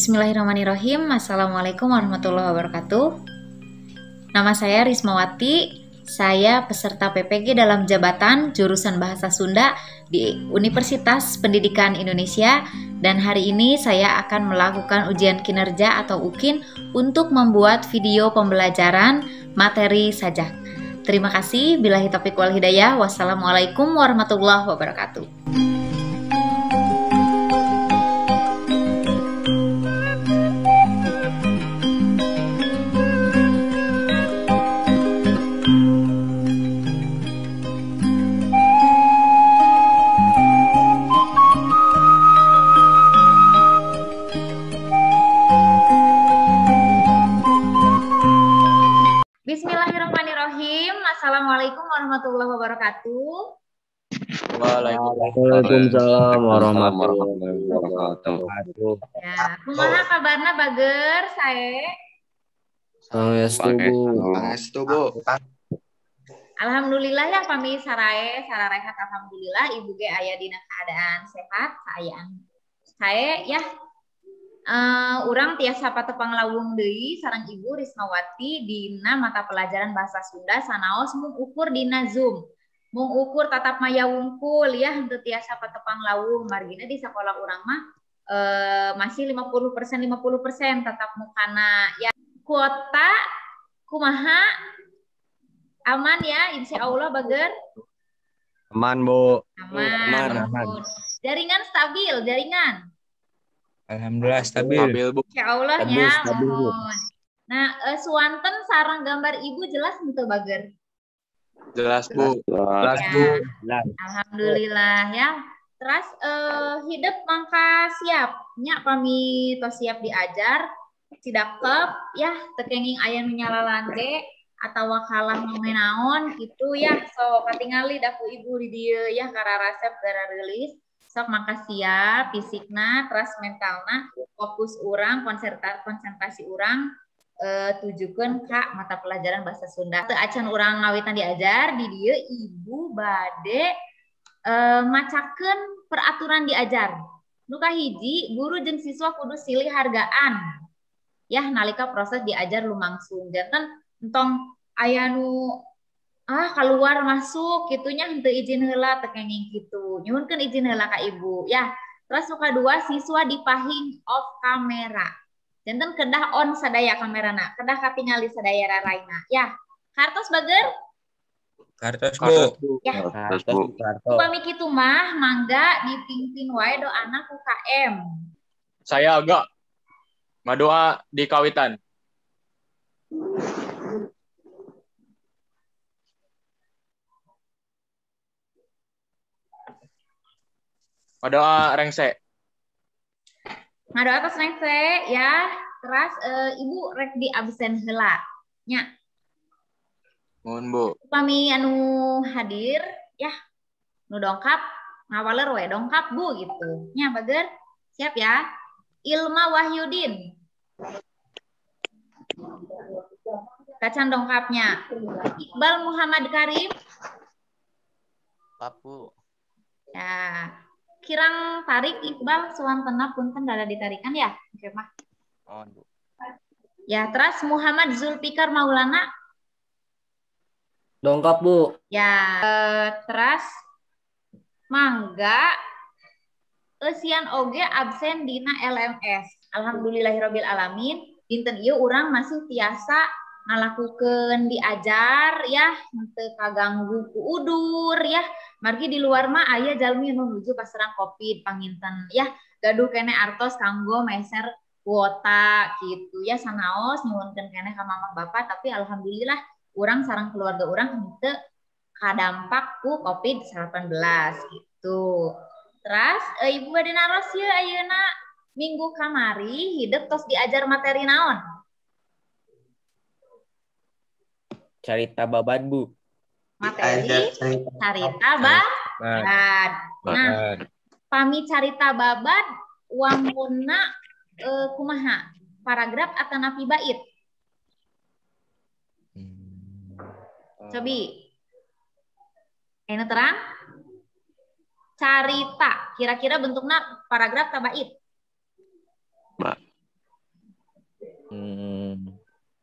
Bismillahirrahmanirrahim. Assalamualaikum warahmatullahi wabarakatuh. Nama saya Rismawati. Saya peserta PPG dalam jabatan jurusan Bahasa Sunda di Universitas Pendidikan Indonesia, dan hari ini saya akan melakukan ujian kinerja atau UKIN untuk membuat video pembelajaran materi sajak. Terima kasih. Billahi taufiq wal hidayah. Wassalamualaikum warahmatullahi wabarakatuh. Bismillahirrahmanirrahim. Assalamualaikum warahmatullahi wabarakatuh. Waalaikumsalam warahmatullahi wabarakatuh. Ya, kumaha kabarna bager sae? Pangestu Bu. Alhamdulillah ya pami sararehat alhamdulillah ibu ge aya dina keadaan sehat saayaan. Sae ya urang tiasa patepang lawung deui sareng Ibu Rismawati dina mata pelajaran bahasa Sunda sanaos mung ukur dina Zoom. Mung ukur tatap maya wungkul ya henteu tiasa patepang lawung. Margina di sekolah urang mah masih 50% tatap mukana. Ya kuota kumaha? Aman ya insyaallah bager. Aman Bu. Aman. Jaringan stabil, jaringan. Alhamdulillah stabil. Bu. Insyaallah ya. Mohon. Nah, suanten sareng gambar ibu jelas henteu bager? Jelas Bu. Jelas Ya. Bu. Alhamdulillah ya. Terus hidup mangka siap nya pami tos siap diajar cidaktep ya tekenging aya nu nyalalan ge atawa kalah naon gitu ya. So katingali da ku ibu di dieu ya kararasep gara rilis. Sok mangka siap fisikna terus mentalna fokus urang konsentrasi urang tujukeun ka mata pelajaran bahasa Sunda. Teu acan urang ngawitan diajar di dieu ibu bade macakeun peraturan diajar. Nu kahiji guru jeung siswa kudu silih hargaan. Ya nalika proses diajar lumangsung. Janten entong aya nu keluar masuk gitunya henteu izin heula tekenging kitu. Nyuhunkeun izin heula ka ibu ya. Terus nu kadua siswa dipahing off kamera. Janten kedah on sadaya kamerana, kedah katingali sadaya raraina. Ya. Kartos bager? Kartos Bu. Ya. Kartos Bu. Upami kitu mah mangga dipingpin wae doana ku KM. Saya agak ngadoa di kawitan. Ngadoa rengse. Ngadoa tos rengse ya. Terus ibu rek di absen heula. Nya. Mohon Bu. Upami anu hadir ya nu dongkap ngawaleur we dongkap Bu gitu. Nya bager. Siap ya. Ilma Wahyudin. Kacan dongkapnya. Iqbal Muhammad Karim. Papu. Ya. Kirang tarik Iqbal suantena punten dada ditarikan ya. Oke mah. Oh, Bu. Ya, terus Muhammad Zulfikar Maulana. Dongkap Bu. Ya, terus mangga eusian oge absen dina LMS. Alhamdulillahirabbil alamin. Dinten ieu urang masih tiasa ngalakukeun diajar ya, henteu kaganggu ku udur ya. Margi di luar mah aya jalmi nu nuju paserang Covid panginten ya. Gaduh kene artos kanggo meser kuota gitu ya sanaos nyuwunkeun kene ka mamah bapak, tapi alhamdulillah urang sareng keluarga urang henteu kadampak ku Covid-19 gitu. Terus ibu bade naros ieu ayeuna minggu kamari hidup tos diajar materi naon? Carita babad Bu. Materi carita babad. Nah, pami carita babad wangunna kumaha? Paragraf atau napi bait? Cobi. Anu terang? Carita. Kira-kira bentuknya paragraf atau bait?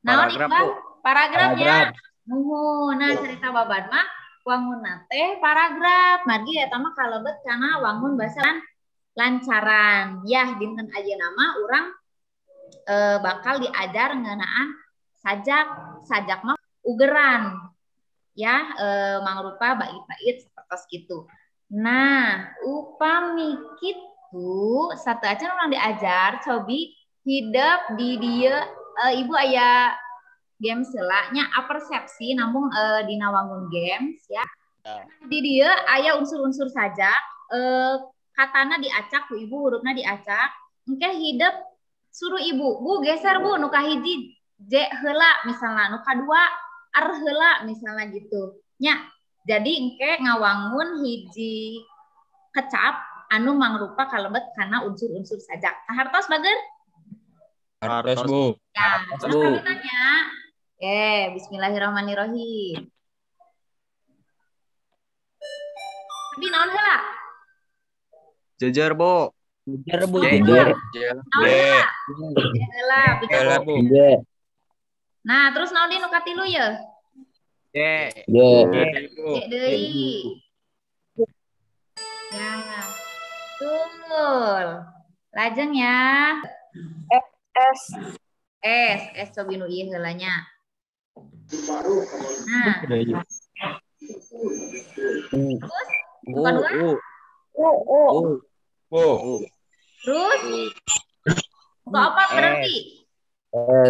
Naon Paragraf, Iqbal? Bu. Paragrafnya. Nah cerita babat mah wangun teh paragraf. Margi eta mah kalebet kana wangun basa lancaran. Yah dinten ayeuna mah urang bakal diajar ngeunaan sajak mah ugeran. Ya mangrupa bait-bait seperti gitu. Nah, upami kitu satu acan orang diajar cobi hidup di dia ibu aya games selanya apersepsi namun dina wangun games ya. Di dia aya unsur-unsur sajak katana diacak ku ibu hurufna diacak engke hidup suruh ibu bu geser bu nu kahiji J heula misalnya nu kadua R heula misalnya gitu nya. Jadi engke ngawangun hiji kecap anu mangrupa kalebet karena unsur-unsur sajak. Hartos bager? Hartos, Bu. Ya, Hartos, terus Bu. kami tanya. Bismillahirrahmanirrahim. Tapi naon heula? Jejer, Bu. Jejer, Bu. Jejer. Naon heula? Heula, Heula, Bu. Nah, terus naon di nu katilu ye? Cek deui. Ya. Betul. Lajeng ya. S cobi nu ieu heulanya. Nah. Terus bukan Terus buka apa berarti?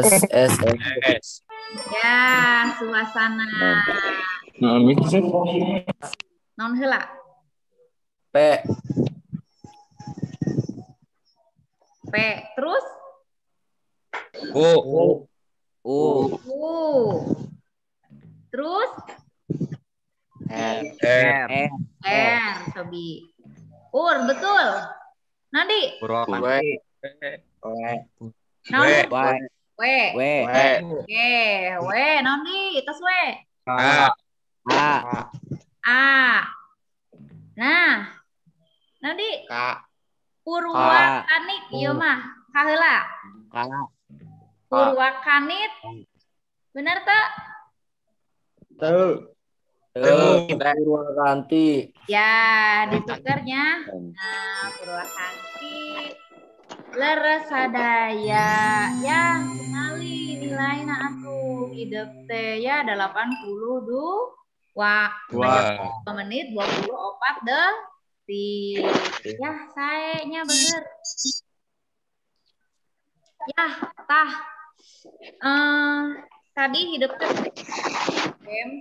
S. Ya, suasana. Naon heula? P. Terus U. Terus R. Sobi. Betul. Nanti. W. Nanti tos W. A. Nah. Nanti Purwakanit ieu mah kaheula. Purwakanit. Benar tak? Purwakanti. Ya, ditukernya. Nah, Purwakanti. Leres sadaya. Ya, kenali nilainya atuh. Hidup teh ya 82 menit 24 detik. Ya, sayanya bener. Ya, tah. Tadi hidup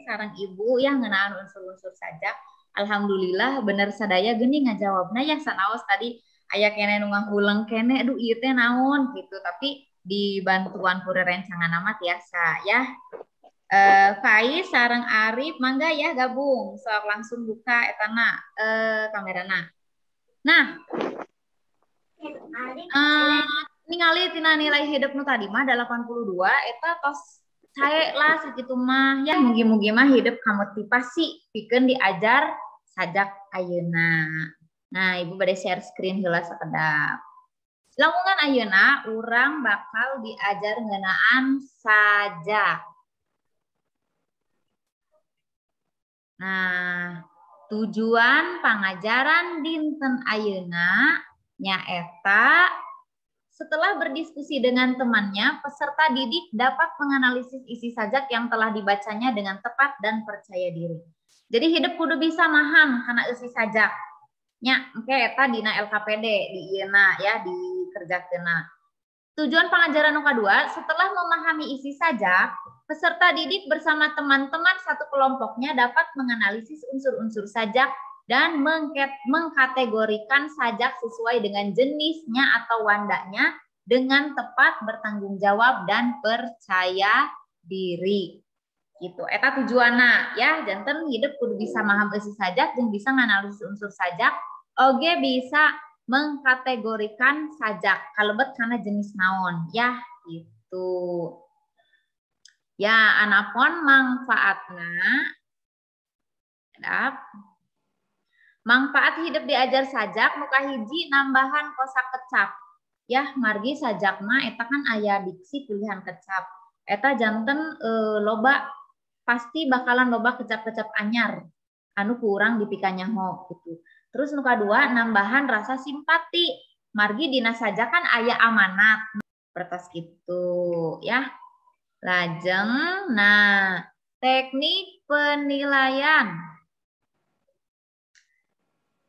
sarang ibu yang ngeunaan unsur-unsur sajak. Alhamdulillah bener sadaya geuning ngajawabna ya sanaos tadi aya kene nu ngahuleng kene aduh ieu teh naon gitu tapi di bantuan ku rerencangan nama tiasa ya. Faiz sareng Arif mangga ya gabung sok langsung buka etana kamerana. Nah ningali tina nilai hidup nu tadi mah 82 eta tos sae lah sakitu mah ya mugi-mugi mah hidup kamotivasi pikeun diajar sajak ayeuna. Nah, Ibu bade share screen heula sakedap. Lamungan ayeuna urang bakal diajar ngeunaan sajak. Nah, tujuan pangajaran dinten ayeuna nyaeta setelah berdiskusi dengan temannya, peserta didik dapat menganalisis isi sajak yang telah dibacanya dengan tepat dan percaya diri. Jadi hidup kudu bisa maham karena isi sajak. Nya, oke, eta dina LKPD di ieu-na ya dikerjakeunna. Tujuan pengajaran nu kadua, setelah memahami isi sajak, peserta didik bersama teman-teman satu kelompoknya dapat menganalisis unsur-unsur sajak dan mengkategorikan sajak sesuai dengan jenisnya atau wandanya dengan tepat, bertanggung jawab, dan percaya diri. Gitu. Eta tujuanna ya, janten hidup kudu bisa maham isi sajak dan bisa menganalisis unsur sajak, oge bisa mengkategorikan sajak kalebet karena jenis naon ya gitu. Ya, anapun manfaatna manfaat hidup diajar sajak muka hiji nambahan kosa kecap. Ya, margi sajak mah eta kan aya diksi pilihan kecap. eta janten loba pasti bakalan loba kecap-kecap anyar anu kurang dipikanyaho gitu. Terus nu kadua nambahan rasa simpati. Margi dina saja kan aya amanat. Pertos gitu ya. Lajeng nah teknik penilaian.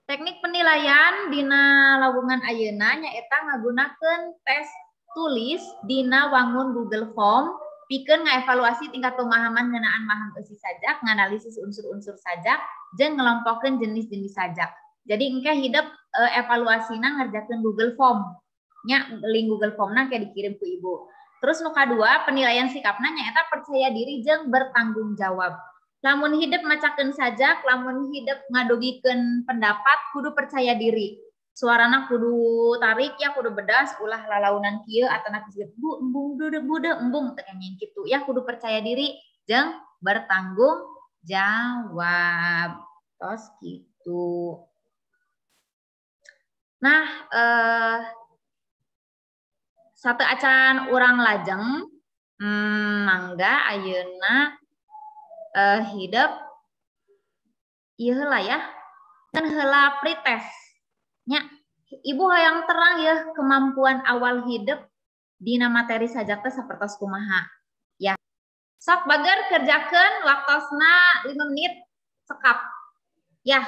Teknik penilaian dina lawungan ayeuna nyaeta ngagunakeun tes tulis dina wangun Google Form pikeun ngaevaluasi tingkat pemahaman ngeunaan paham eusi sajak, nganalisis unsur-unsur sajak, jeung ngelompokeun jenis-jenis sajak. Jadi engke hidup evaluasina ngerjakeun Google Form. Nya link Google Form-na kayak dikirim ku ibu. Terus nu kadua penilaian sikapna nyaeta percaya diri jeung bertanggung jawab. Lamun hidup macakeun sajak, lamun hidup ngadogikeun pendapat kudu percaya diri. Suarana kudu tarik ya kudu bedas ulah lalaunan kieu atana kieu bu embung bude embung teh kitu ya kudu percaya diri jeung bertanggung jawab. Tos gitu. Nah, satu acan urang lajeng mangga ayeuna hidup ieu heula ya. Kan heula pretest. Nya ibu hayang terang ya kemampuan awal hidup dina materi sajak teh sapertos kumaha. Ya. Sok bager kerjakeun waktosna 5 menit sekap. Ya.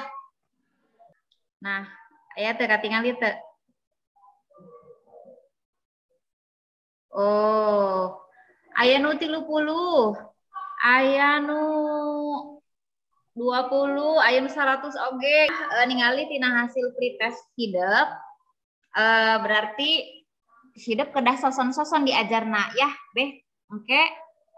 Nah, aya teu katingali teu. Oh, aya nu 30, aya nu 20, aya nu 100 oge. Ningali tina hasil pretest hidup. Berarti hidup kedah soson-soson diajarna ya, beh. Oke,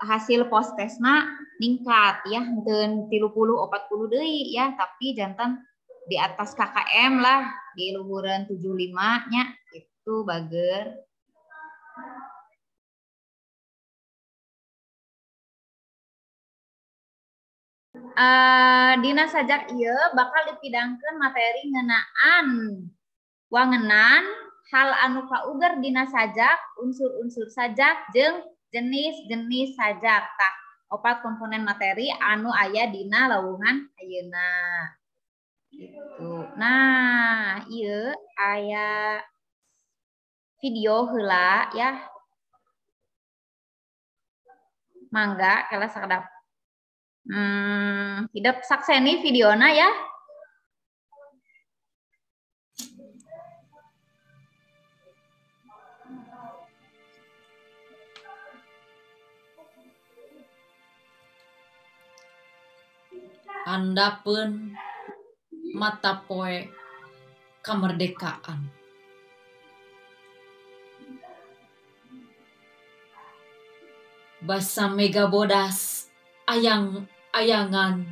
hasil post testna ningkat ya, meuteun 30 40 deui ya, tapi jantan di atas KKM lah, di luhureun 75 nya itu bager. Dina sajak ieu bakal dipidangkeun materi ngeunaan wangenan hal anu kauger dina sajak, unsur-unsur sajak jeung jenis-jenis sajak. Tah, 4 komponen materi anu aya dina lawungan ayeuna. Gitu. Nah, ieu aya video heula ya. Mangga kala sakedap. Hidup sakseni videona ya. Handapeun mata poe kamerdekaan. Basa mega bodas ayang-ayangan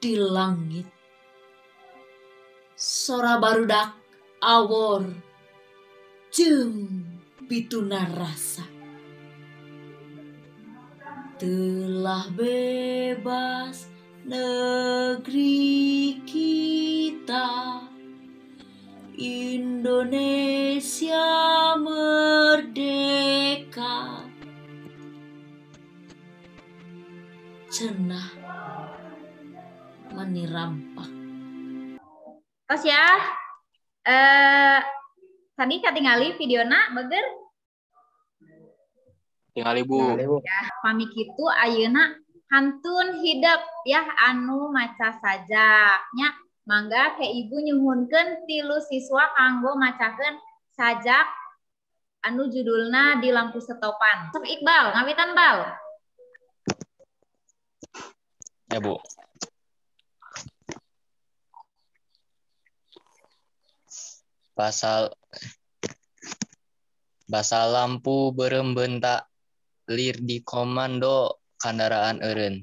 di langit. Sora barudak awor jeung pituna rasa. Telah bebas negeri kita, Indonesia merdeka. Cenah manirampak. Tos ya. Tadi katingali videona bager. Tinggal ibu. Ya, pami kitu ayeuna hantun hidup ya anu maca sajaknya. Mangga ke ibu nyuhunkeun 3 siswa kanggo macakeun sajak anu judulna Di Lampu Setopan. Sok Iqbal, ngawitan Bal. Ya, Bu. Basa lampu berembentak lir di komando kendaraan eureun.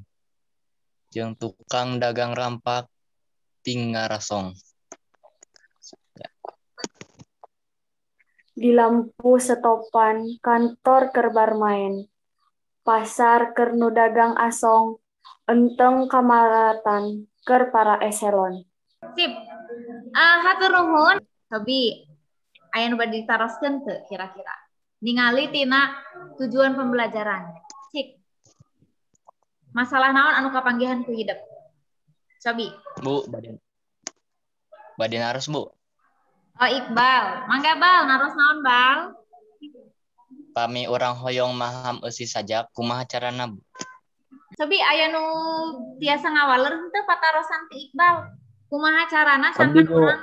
Jeung tukang dagang rampak ting ngarasong. Di lampu setopan kantor keur barmain. Pasar keur nu dagang asong. Enteng kamaratan keur para eselon. Sip. Hatur nuhun. Tobi, aya nu bade ditaroskeun teu kira-kira? ningali tina tujuan pembelajaran. Cik. Masalah naon anu kapanggihan ku hidup? Cobi. Bu, bade naros, Bu. Oh, Iqbal. Mangga Bal, naros naon Bal? Pami orang hoyong maham eusi sajak kumaha carana, Bu? Cobi aya nu tiasa ngawaler henteu patarosan ti Iqbal. Kumaha carana sampai urang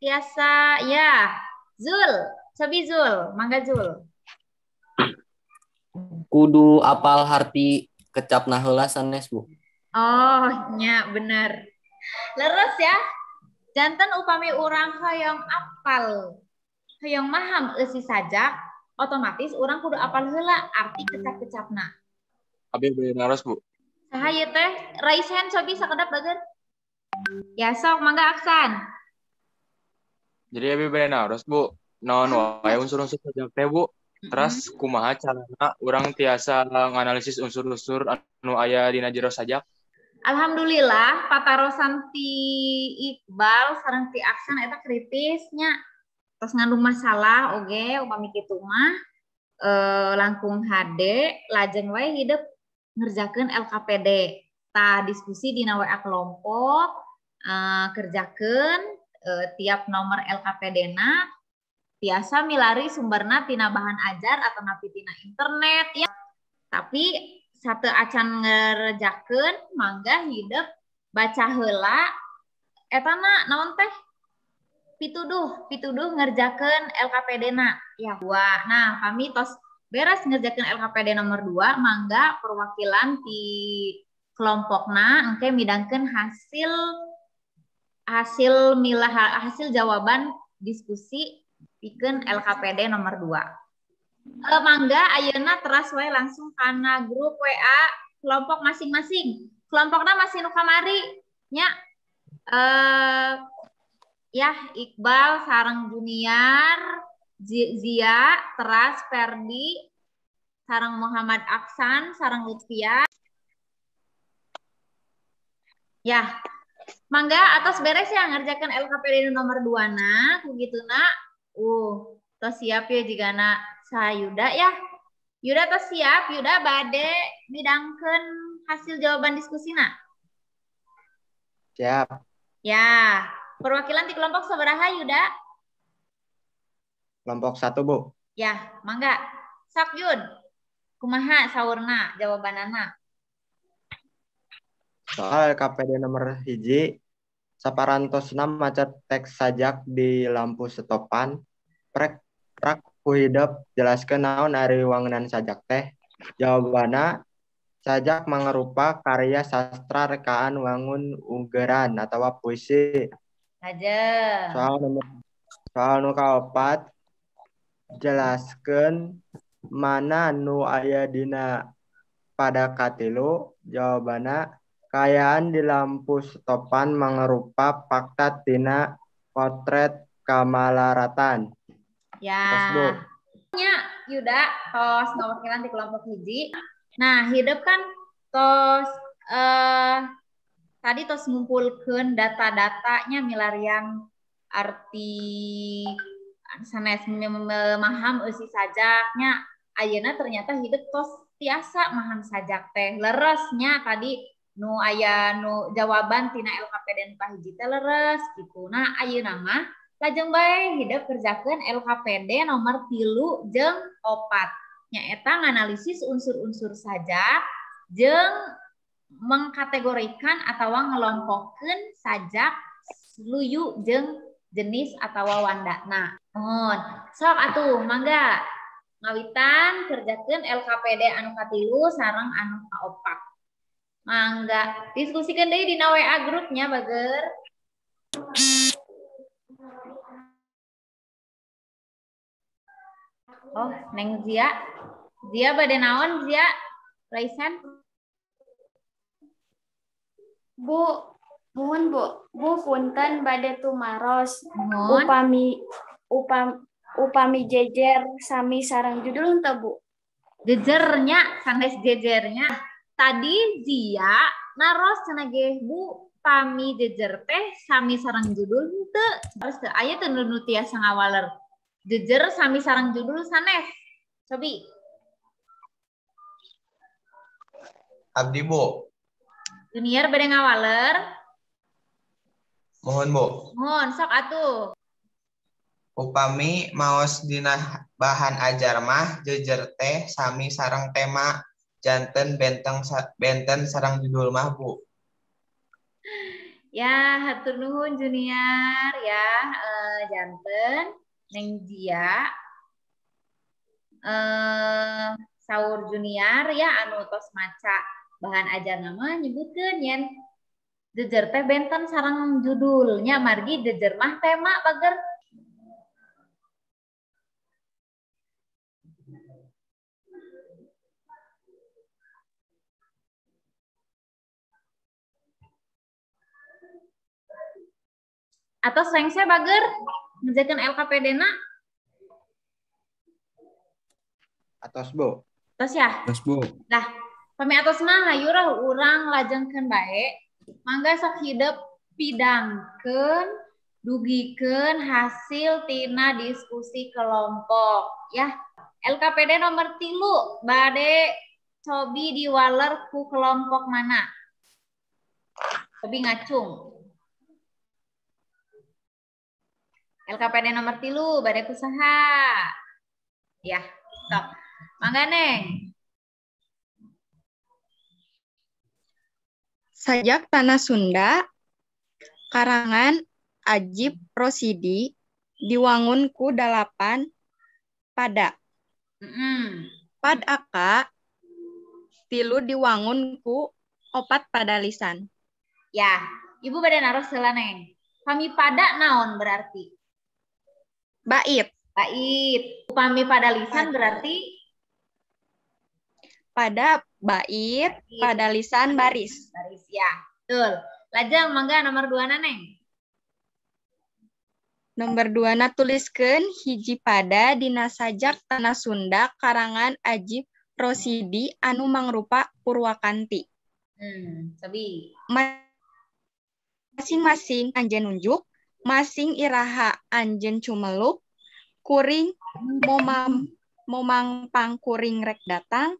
tiasa ya. Zul, cobi Zul, mangga Zul. Kudu apal harti kecapna heula sanes, Bu. Oh, nya bener. Leres ya. Janten upami urang hoyong apal, hoyong maham eusi sajak, otomatis urang kudu apal heula arti kecap-kecapna. Abi bade naros, Bu. Saha teh? Raise hand cobi sakedap bageun. Ya sok mangga Aksan. Jadi abi bade naros, Bu. Naon wae unsur-unsur sajak teh, Bu. Terus kumaha carana urang tiasa nganalisis unsur-unsur anu aya dina jero sajak? Alhamdulillah patarosan ti Iqbal sareng ti Aksan eta kritisnya. Tos ngandung masalah oge upami kitu mah langkung HD lajeng wae hidup ngerjakeun LKPD. Ta diskusi dina WA kelompok kerjakeun tiap nomor LKPD-na biasa milari sumberna tina bahan ajar atau napi tina internet ya. Tapi satu acan ngerjakeun mangga hidup baca heula etana naon teh pituduh ngerjakeun LKPD-na ya dua. Nah kami tos beres ngerjakeun LKPD nomor 2 mangga perwakilan di kelompokna engke midangkeun hasil jawaban diskusi pikeun LKPD nomor 2. Mangga ayeuna teras wae langsung kana grup WA kelompok masing-masing. Kelompokna masih nu kamari nya ya Iqbal sareng Junior, Zia, Teras, Ferdi, sareng Muhammad Aksan, sareng Lutfia. Ya, mangga atos beres ya ngerjakeun LKPD nomor 2-na kugituna. Tos siap ya jigana Yuda ya. Yuda tos siap, Yuda bade midangkeun hasil jawaban diskusina. Siap. Ya, perwakilan di kelompok sabaraha Yuda? Kelompok 1, Bu. Ya, mangga. Sok Yud. Kumaha saurna jawabanana? Soal KPD nomor 1, saparantosna maca teks sajak di lampu stopan. Prak ku hidup jelaskeun naon ari wangunan sajak teh. Jawabanna sajak mangrupa karya sastra rekaan wangun unggeran atawa puisi. Aja. Soal nu kaopat jelaskeun mana nu aya dina pada katilu. Jawabanna kaayaan di lampu stopan mangrupa fakta tina potret kamalaratan. Ya. Nya Yuda tos ngawakilan di kelompok hiji. Nah, hidup kan tos tadi tos ngumpulkeun data-datanya milarian arti sanes memaham eusi sajaknya. Ayeuna ternyata hidup tos tiasa maham sajak teh. Leresnya tadi nu aya nu jawaban tina LKPD nu kahiji teh leres gitu. Nah, ayeuna mah lajeng bae hidup kerjakeun LKPD nomor 3 jeung 4. Nyaeta nganalisis unsur-unsur sajak jeung mengkategorikan atawa ngelompokkeun sajak luyu jeung jenis atawa wandana. Mohon. Sok atuh mangga ngawitan kerjakeun LKPD anu katilu sareng anu kaopat. Mangga diskusikan deui dina WA grupnya bager. Oh, Neng Zia. Zia bade naon Zia? Raisan. Bu, mohon Bu. Bu punten bade tumaros. Mohon. Upami jejer sami sareng judul henteu Bu? Jejernya sanes jejernya. Tadi Zia naros cenah ge Bu pami jejer teh sami sareng judul henteu. Terus aya teu nu tiasa ngawaler. Jejer sami sareng judul sanes. Cobi. Abdi Bu. Junior bade ngawaler. Mohon Bu. Mohon sok atuh. Upami maos dina bahan ajar mah jejer teh sami sareng tema janten benten sareng judul mah Bu. Ya, hatur nuhun Junior ya, janten Neng Jia. Saur Junior ya anu tos maca bahan ajar nama nyebutkeun yen jejer teh benten sareng judulnya margi jejer mah tema bager. Atau sengse bager ngerjakeun LKPD-na. Atos Bu. Tos ya. Terus Bu. Nah, pami atos mah hayu rah urang lajengkeun bae. Mangga sok hidup pidangkeun dugikeun hasil tina diskusi kelompok ya. LKPD nomor 3 bade cobi diwaler ku kelompok mana? Cobi ngacung. LKPD nomor 3 bade kusaha? Ya, stop. Mangga Neng. Sajak Tanah Sunda, karangan Ajib Rosidi, diwangun ku 8 pada. Pad aka, 3 diwangun ku 4 pada lisan. Ya, Ibu bade naros heula Neng. Pami pada naon berarti? Bait, Bait. Upami pada lisan berarti pada bait, pada lisan baris. baris ya. Betul. Lajeng mangga nomor 2 Neng. Nomor 2 na tuliskeun hiji pada dina sajak Tanah Sunda karangan Ajib Rosidi anu mangrupa Purwakanti. Cobi. Masing-masing anjeun nunjuk, masing iraha anjeun cumeluk, kuring momangpang kuring rek datang,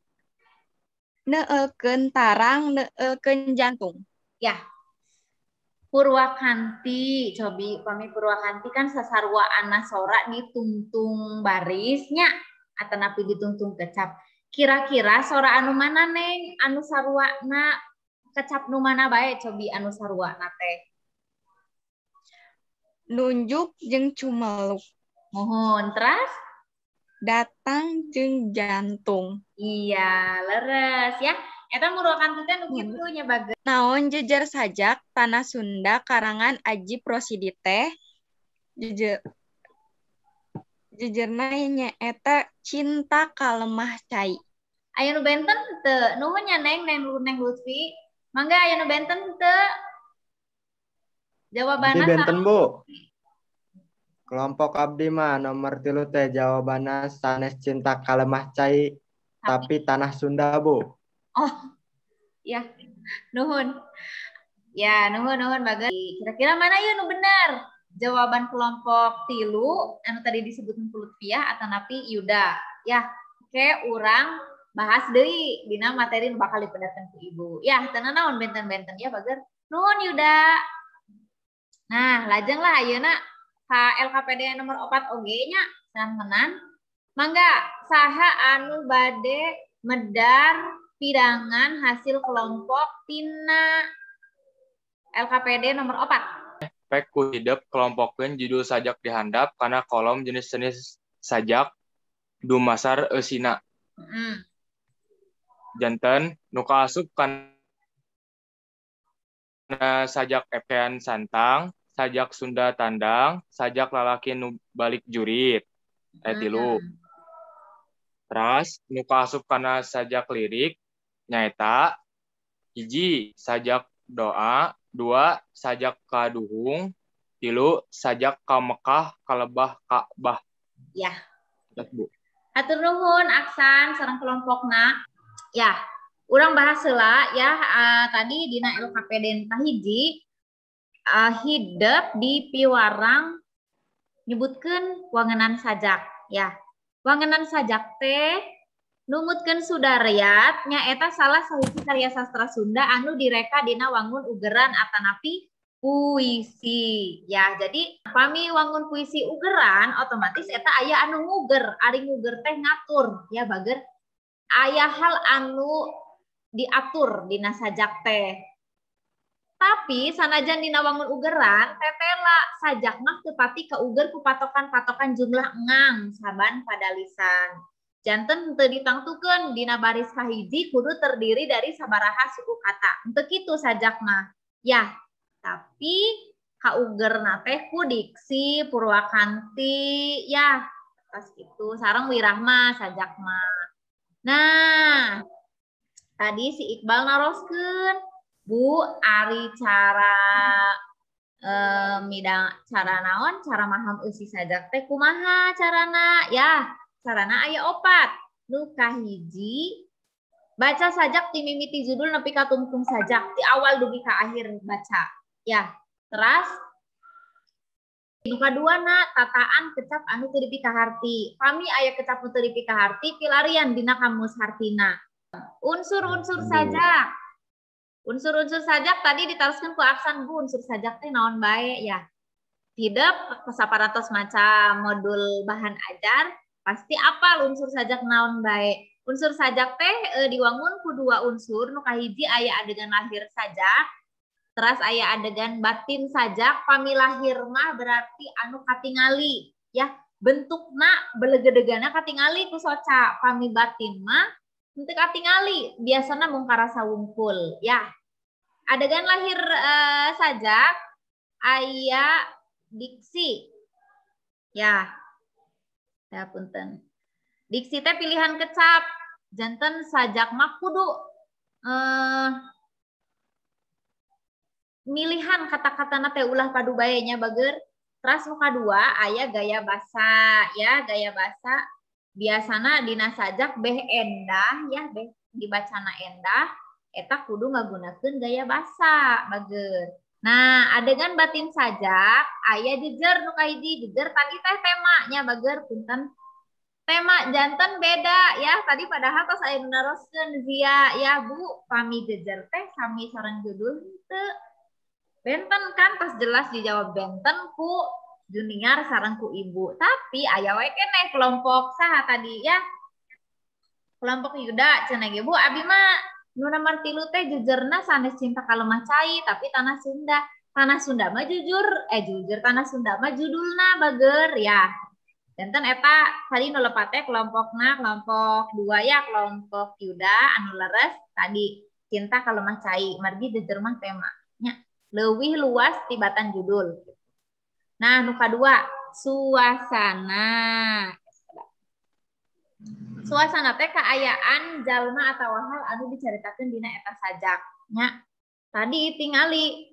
neuekeun tarang, neuekeun jantung. Ya. Purwakanti, cobi pami Purwakanti kan sasarwa anasora ditungtung barisnya atau napi ditungtung kecap. Kira-kira sora anu mana Neng? Anu sarwana kecap nu mana bae cobi anu sarwana teh. Nunjuk jeung cumeluk. Mohon teras. Datang jeung jantung. Iya, leres ya. Eta Purwakanti teh nu kitu nya bageus. Naon jejer sajak Tanah Sunda karangan Ajib Rosidi teh? Jejerna nyaeta Cinta Kalemah Cai. Aya nu benten teu? Nuhun nya Neng Lutfi. Mangga aya nu benten teu? Jawabanna benten Bu. Kelompok abdi mah nomor 3 teh jawabanna sanes Cinta Kalemah Cai tapi Tanah Sunda Bu. Oh. Ya. Nuhun. Ya, nuhun bagus. Kira-kira mana ya nu benar? Jawaban kelompok 3 anu tadi disebutkan Lutfiah atau napi Yuda. Ya, oke urang bahas deui dina materi nu bakal dipendakeun ku Ibu. Ya, teu naon benten-benten ya bager. Nuhun Yuda. Nah, lajeng lah ayeuna ka LKPD nomor 4 oge nya menan. Mangga saha anu bade medar pidangan hasil kelompok tina LKPD nomor 4. Pek ku hidup kelompokkeun judul sajak dihandap karena kolom jenis-jenis sajak dumasar eusina. Janten nu kaasup kana sajak epean santang, sajak Sunda tandang, sajak lalaki nu balik jurit. Tilu. Teras nu kaasup kana sajak lirik nyaeta hiji sajak doa, 2 sajak kaduhung, 3 sajak ka Mekah kalebah Ka'bah. Ya. Bu. Hatur nuhun Aksan sareng kelompokna. Ya, urang bahas heula ya tadi dina LKPD hiji hidup di piwarang nyebutkeun wangenan sajak ya. Wangenan sajak teh numutkeun Sudaryat nyaeta salah sahiji karya sastra Sunda anu direka dina wangun ugeran atanapi puisi. Ya, jadi pami wangun puisi ugeran otomatis eta aya anu nguger, ari nguger teh ngatur ya bager aya hal anu diatur dina sajak teh. Tapi sanajan dina wangun ugeran tetela sajak mah teu pati kauger ku patokan-patokan jumlah engang saban pada lisan. Janten teu ditangtukeun dina baris kahiji kudu terdiri dari sabaraha suku kata. Henteu kitu sajak mah. Ya, tapi kaugerna teh ku diksi, purwakanti, ya pas kitu sareng wirahma sajak mah. Nah, tadi si Iqbal naroskeun Bu, ari cara cara naon, cara maham eusi sajak teh kumaha carana? Ya, carana aya opat. Nu kahiji baca sajak ti mimiti judul nepi ka tungtung sajak ti awal dugi ka akhir baca. Ya, teras nu kaduana tataan kecap anu teu dipikaharti. Pami aya kecap nu teu dipikaharti pilarian dina kamus hartina. Unsur-unsur sajak. Unsur-unsur sajak tadi ditaruhkan ku aksan Bu, unsur sajak teh naon bae ya. Tidak saparatos macam modul bahan ajar pasti apal unsur sajak naon bae. Unsur sajak teh diwangun ku dua unsur, nu kahiji aya adegan lahir sajak, teras aya adegan batin sajak. Pami lahir mah berarti anu katingali ya, bentukna belegedegana katingali ku soca. Pami batin mah henteu katingali, biasana mung karasa wungkul ya. Adegan lahir sajak aya diksi. Ya. Ya punten. Diksi teh pilihan kecap. Janten sajak mah kudu milihan kata-katana teh ulah padu bae nya bager. Teras nu kadua aya gaya basa ya, gaya basa biasana dina sajak beh endah ya, beh dibacana endah eta kudu ngagunakeun gaya basa bager. Nah, adegan batin sajak aya jejer nu kahiji, jejer tadi teh temanya bager punten. Tema janten beda ya, tadi padahal tos aya nu naroskeun Zia ya Bu, pami jejer teh sami sareng judul teu. Benten kan pas jelas dijawab benten ku Junior sareng ku Ibu. Tapi aya wae keneh kelompok saha tadi ya. Kelompok Yuda cenah ge Bu, abi mah nu nomor 3 teh jejerna sanes cinta kalemah cai tapi tanah Sunda. Tanah Sunda mah jujur tanah Sunda mah judulna bager ya. Janten eta tadi nu lepat teh kelompokna kelompok 2 ya, kelompok Yuda anu leres tadi cinta kalemah cai. Margi jejer mah temanya leuwih luas tibatan judul. Nah, nu kadua suasana. Suasana teh kaayaan jalma atawa hal anu dicaritakeun dina eta sajak nya. Tadi tingali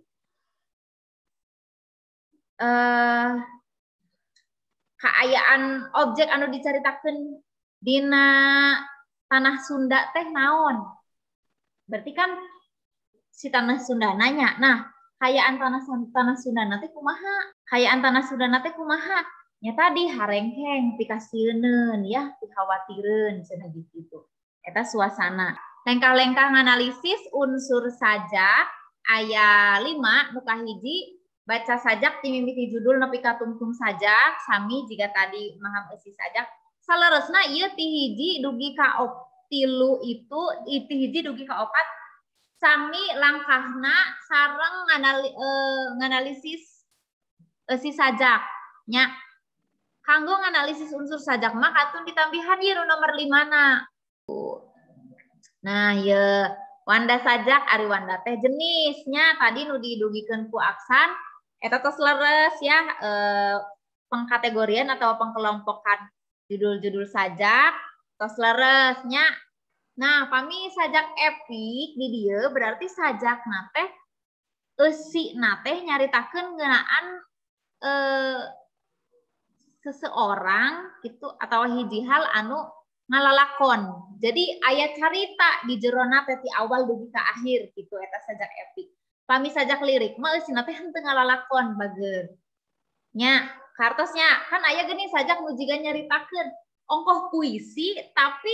kaayaan objek anu dicaritakeun dina tanah Sunda teh naon? Berarti kan si tanah Sunda nanya. Nah, kaayaan tanah Sunda teh kumaha? Kaayaan tanah Sunda teh kumaha? Ya tadi harengkeng pikasieun ya, pikhawatireun cenah gitu. Eta suasana. Lengkah-lengkah nganalisis unsur sajak aya 5 nu kahiji baca sajak ti mimiti judul nepi ka tungtung sajak sami jika tadi maham eusi sajak. Saleresna ieu ti hiji dugi ka 3 itu ti hiji dugi ka 4 sami langkahna sareng nganalisis eusi sajak nya. Kanggo nganalisis unsur sajak mah katun ditambihan ieu nomor 5-na. Nah, ye wanda sajak ari wanda teh jenisnya tadi nu didugikeun ku aksan eta tos leres ya, pengkategorian atau pengkelompokan judul-judul sajak tos leres nya. Nah, pami sajak epik di dieu berarti sajakna teh eusina teh nyaritakeun ngeunaan seseorang gitu atau hiji hal anu ngalalakon. Jadi aya carita di jerona teh ti awal dugi ka akhir gitu eta sajak epik. Pami sajak lirik mah eusina teh henteu ngalalakon bager. Nya, kartosnya kan aya geuning sajak nu jiga nyaritakeun ongkoh puisi tapi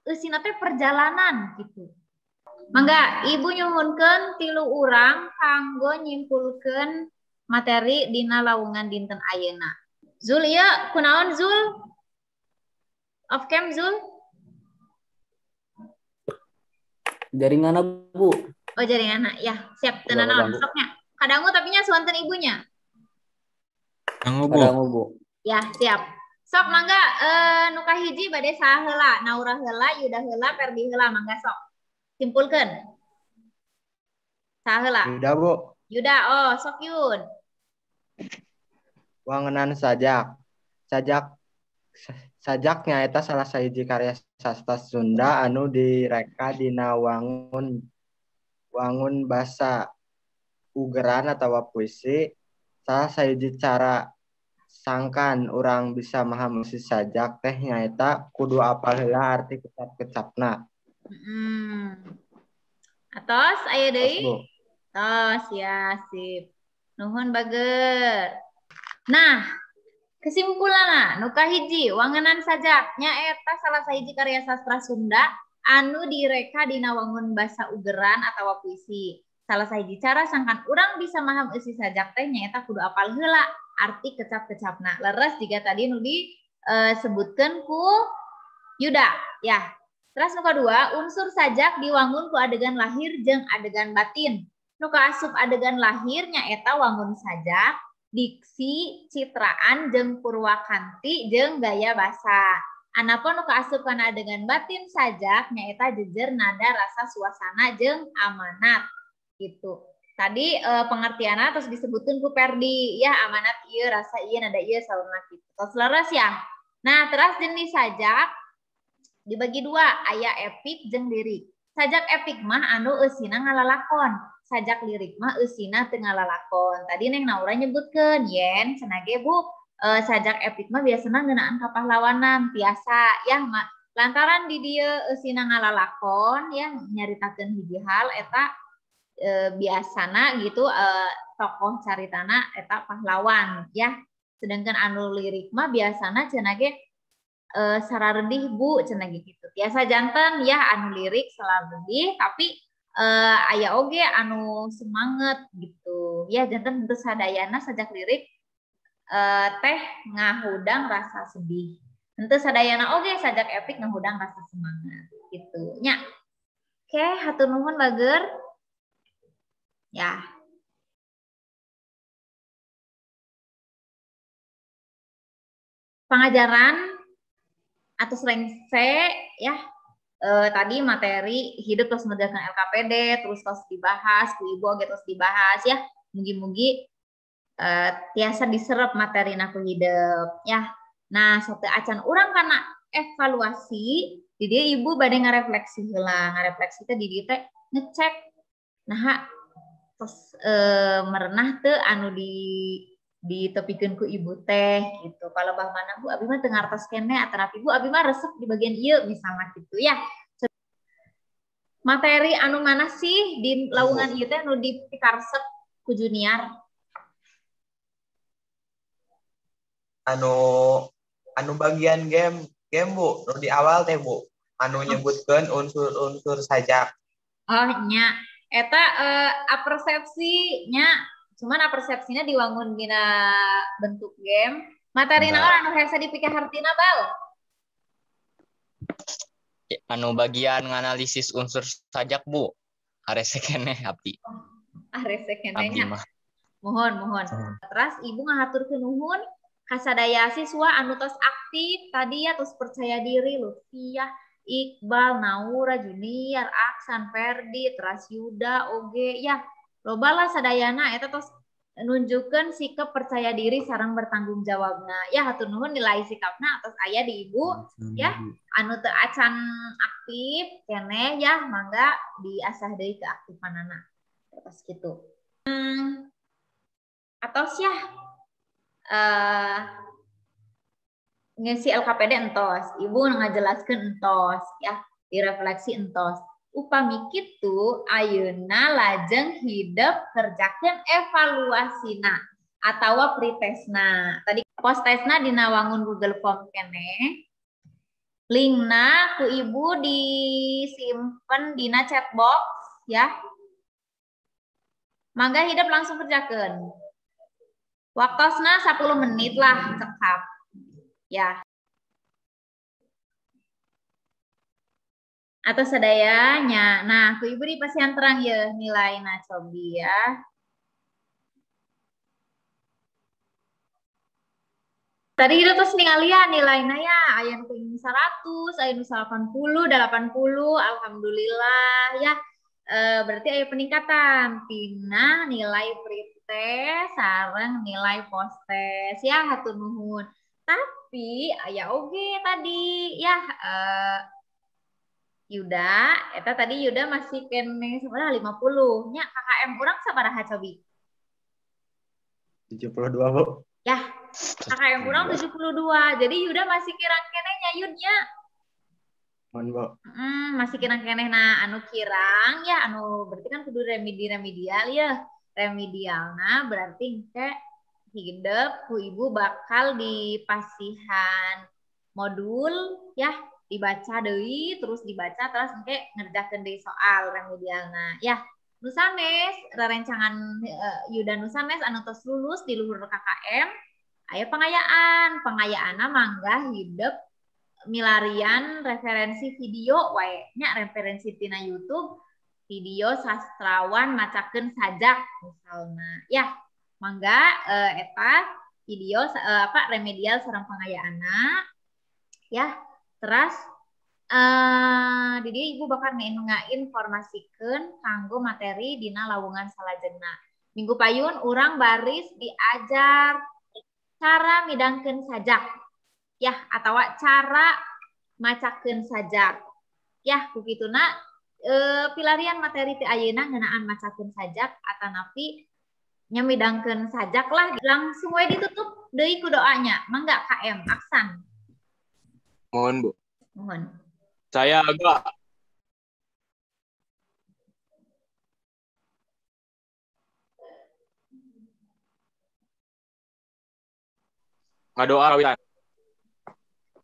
eusina teh perjalanan gitu. Mangga ibu nyuhunkeun 3 urang kanggo nyimpulkeun materi dina lawungan dinten ayeuna. Zul ieu kunaon Zul? Off cam Zul? Jaringan Bu. Oh jaringan ya, siap tenan naon soknya. Kadangu tapi nya suanten ibunya. Kadangu Bu. Ya, siap. Sok mangga nu kahiji bade saha heula? Naura heula, Yuda heula, Perdi heula, mangga sok. Simpulkeun. Saha heula? Yuda, Bu. Yuda, oh sok Yun. Wangunan sajak. Sajak nyaeta salah sahiji karya sastra Sunda anu direka dina wangun basa ugeran atau puisi. Salah sahiji cara sangkan orang bisa memahami sajak teh nyaeta kudu apal heula arti kecap-kecapna. Atos aya deui? Tos ya, sip. Nuhun bager. Nah, kesimpulanna nu kahiji wangunan sajak nyaeta salah sahiji karya sastra Sunda anu direka dina wangun basa ugeran atawa puisi. Salah sahiji cara sangkan urang bisa maham eusi sajak teh nyaeta kudu apal heula arti kecap-kecapna. Leres jika tadi nu disebutkeun ku Yuda ya. Terus nu kadua unsur sajak diwangun ku adegan lahir jeung adegan batin. Nu kaasup adegan lahir nyaeta wangun sajak, diksi, citraan, jeung purwakanti, jeung gaya basa. Anapun nu kaasup kana adegan batin sajak nyaeta jejer nada rasa suasana jeung amanat gitu. Tadi pengertianna terus disebutkeun ku Perdi ya, amanat ieu, rasa ieu, nada ieu saurna kitu. Tos leres ya. Nah, terus jenis sajak dibagi 2, aya epik jeung lirik. Sajak epik mah anu eusina ngalalakon. Sajak lirik mah eusina teu ngalalakon. Tadi Neng Naura nyebutkeun yen cenah ge Bu, sajak epik mah biasana ngeunaan ka pahlawanan tiasa ya, lantaran di dieu eusina ngalalakon ya nyaritakeun hiji hal eta biasana gitu tokoh caritana eta pahlawan ya. Sedangkan anu lirik mah biasana cenah ge sararedih Bu cenah gitu. Tiasa janten ya anu lirik sararedih tapi aya oge anu semangat gitu. Ya janten henteu sadayana sajak lirik teh ngahudang rasa sedih. Henteu sadayana oge sajak epik ngahudang rasa semangat gitu nya. Oke, hatur nuhun bager. Ya. Pengajaran atau lengse ya, tadi materi hidup terus menegakkan LKPD terus dibahas, ku ibu oge terus dibahas ya. Mugi-mugi tiasa diserap materi naku hidup ya. Nah, satu acan urang kana evaluasi di dia ibu bade ngarefleksi heula. Ngarefleksi teh di dieu teh ngecek nah terus merenah teu anu ditepikeun ku ibu teh gitu. Kalau bah mana Bu abi mah teu ngartos keneh atanapi Bu abi mah resep di bagian ieu misalnya gitu ya. Materi anu mana sih di lawungan ieu teh nu dipikaresep ku Junior? Anu bagian game Bu, nu di awal teh Bu. Anu nyebutkeun unsur-unsur sajak. Oh nya eta apersepsinya cuman apersepsinya diwangun dina bentuk game. Materi naon anu hese dipikir hartina Bal? Anu bagian nganalisis unsur sajak Bu. Arese keneh abdi. Arese keneh nya. Mohon. Terus ibu ngahaturkeun nuhun kasadaya siswa anu tos aktif tadi ya tos percaya diri Lutfiah, Iqbal, Naura, Junior, Aksan, Perdi, terus Yuda, oge ya. Loba lah sadayana eta tos nunjukkeun sikap percaya diri sareng bertanggung jawabna. Ya hatur nuhun nilai sikapna atas aya di ibu ya. Anu teu acan aktif keneh ya mangga diasah deui keaktifanana. Terus gitu. Atos ya ngisi LKPD entos, ibu ngajelaskeun entos ya, direfleksi entos. Upami kitu ayeuna lajeng hidup kerjakeun evaluasina atawa pretesna. Tadi postesna dina wangun Google Form keneh Linkna ku ibu disimpan dina chatbox ya. Mangga hidup langsung kerjakan. Waktosna 10 menit lah cekap. Ya. Atau sadayanya. Nah, ku ibu di pasian terang ya nilainya cobi ya. Tadi itu terus ningalian nilainya ya, aya nu 100, aya nu 80, 80, alhamdulillah ya. Berarti aya peningkatan tina nilai pretest sareng nilai postes ya, hatur nuhun. Tapi aya oge tadi ya Yuda, eta tadi Yuda masih kene sabaraha 50. Nya KKM urang sabaraha cobi? 72, Bu. Ya, KKM kurang 72. Jadi Yuda masih kirang kenehnya Yudnya. Mohon, Bu. Masih kirang keneh nah anu kirang ya anu berarti kan kudu remedial ya. Remedial nah berarti ke hidup ku ibu bakal dipasihan modul ya dibaca deui terus dibaca terus engke ngerjakeun deui soal remedialna. Ya, nu sanes rerencangan Yuda nu sanes anu tos lulus di luhur KKM aya pengayaanna mangga hidup milarian referensi video wae nya referensi tina YouTube video sastrawan macakeun sajak misalna ya mangga eta video remedial sareng pengayaanna ya terus jadi ibu bakal informasikeun kanggo materi dina lawungan salajengna. Minggu payun urang baris diajar cara midangkeun sajak. Ya, atau cara macakeun sajak. Ya, kukituna pilarian materi ti ayeuna ngeunaan macakeun sajak atanapi nya midangkeun sajak lah langsung we ditutup deui ku doanya. Mangga KM Aksan. Mohon, Bu. Mohon. Saya agak ngadoa kawitan.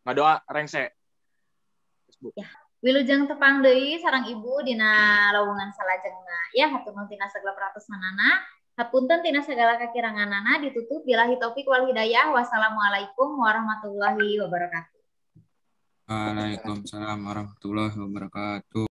Ngadoa rengse. Ya, wilujeng tepang deui sareng ibu dina lawungan salajengna. Ya, hatur nuhun tina segala peratosanana. Hapunten tina segala kakiranganana ditutup billahi taufik wal hidayah. Wassalamualaikum warahmatullahi wabarakatuh. Waalaikumsalam warahmatullahi wabarakatuh.